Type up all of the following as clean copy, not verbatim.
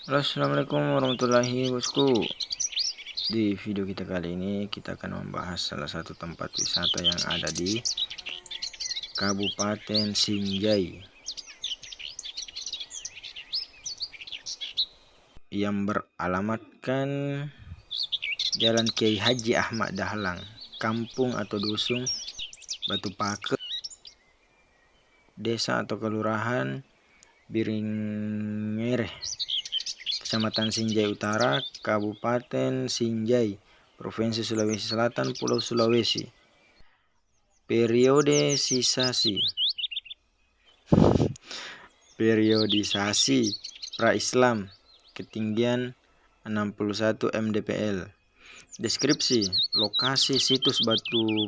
Halo, assalamualaikum warahmatullahi wabarakatuh. Di video kita kali ini kita akan membahas salah satu tempat wisata yang ada di Kabupaten Sinjai yang beralamatkan Jalan Kiai Haji Ahmad Dahlan, kampung atau dusun Batu Pake, desa atau kelurahan Biringmereh, Kecamatan Sinjai Utara, Kabupaten Sinjai, Provinsi Sulawesi Selatan, Pulau Sulawesi. Periodisasi pra-Islam, ketinggian 61 mdpl. Deskripsi: lokasi situs Batu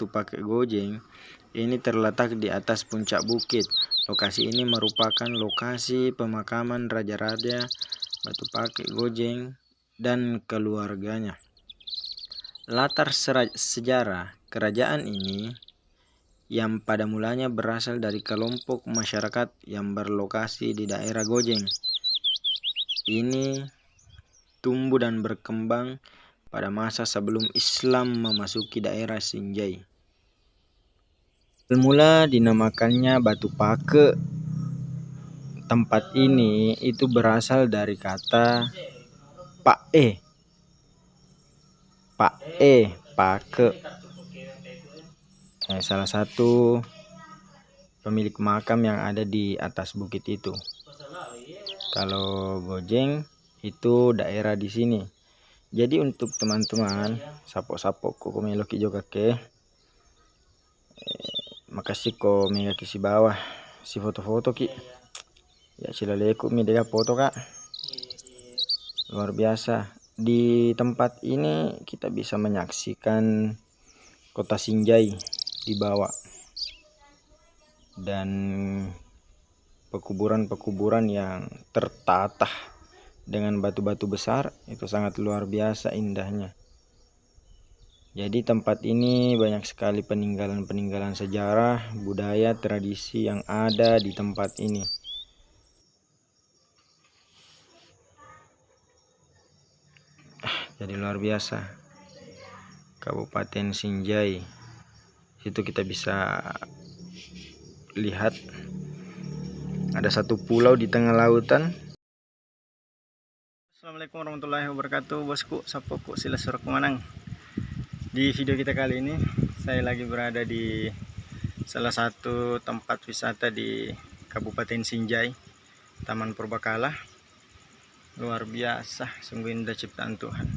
Pake Gojeng ini terletak di atas puncak bukit. Lokasi ini merupakan lokasi pemakaman raja-raja Batu Pake Gojeng dan keluarganya. Latar sejarah kerajaan ini yang pada mulanya berasal dari kelompok masyarakat yang berlokasi di daerah Gojeng ini tumbuh dan berkembang pada masa sebelum Islam memasuki daerah Sinjai. Semula dinamakannya Batu Pake. Tempat ini itu berasal dari kata pake, salah satu pemilik makam yang ada di atas bukit itu. Kalau Gojeng itu daerah di sini. Jadi untuk teman-teman sapok-sapok ko meloki juga ke makasih ko megaki si bawah si foto-foto ki ya sila leku mi dega foto kak. Luar biasa. Di tempat ini kita bisa menyaksikan kota Sinjai di bawah dan pekuburan-pekuburan yang tertata dengan batu-batu besar, itu sangat luar biasa indahnya. Jadi tempat ini banyak sekali peninggalan-peninggalan sejarah, budaya, tradisi yang ada di tempat ini. Jadi luar biasa. Kabupaten Sinjai. Situ kita bisa lihat ada satu pulau di tengah lautan. Assalamualaikum warahmatullahi wabarakatuh, bosku, sapoku, sila surak manang. Di video kita kali ini saya lagi berada di salah satu tempat wisata di Kabupaten Sinjai, Taman Purbakala. Luar biasa, sungguh indah ciptaan Tuhan.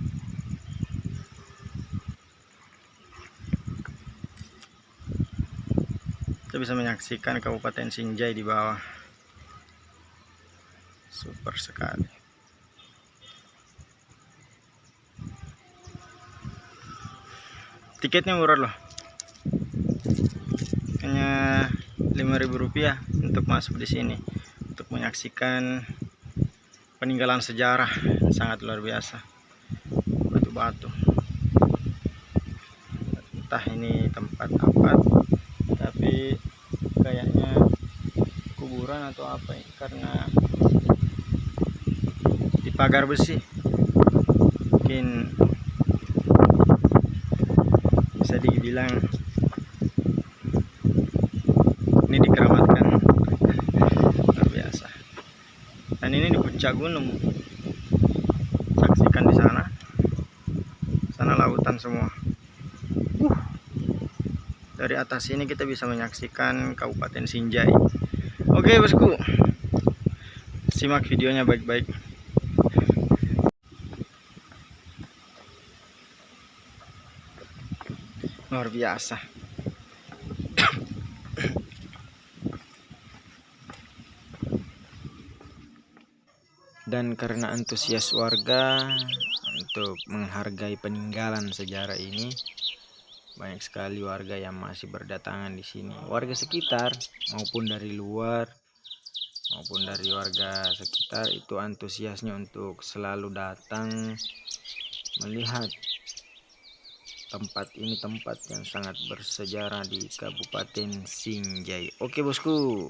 Kita bisa menyaksikan Kabupaten Sinjai di bawah. Super sekali. Tiketnya murah loh, hanya Rp5.000 untuk masuk di sini untuk menyaksikan peninggalan sejarah yang sangat luar biasa. Batu-batu, entah ini tempat apa, tapi kayaknya kuburan atau apa ini, karena di pagar besi. Mungkin bisa dibilang ini dikeramatkan. Luar biasa. Dan ini di puncak gunung, saksikan di sana lautan semua. Dari atas ini kita bisa menyaksikan Kabupaten Sinjai. Oke bosku, simak videonya baik-baik. Luar biasa. Dan karena antusias warga untuk menghargai peninggalan sejarah ini, banyak sekali warga yang masih berdatangan di sini. Warga sekitar maupun dari luar maupun dari warga sekitar itu antusiasnya untuk selalu datang melihat tempat ini, tempat yang sangat bersejarah di Kabupaten Sinjai. Oke bosku.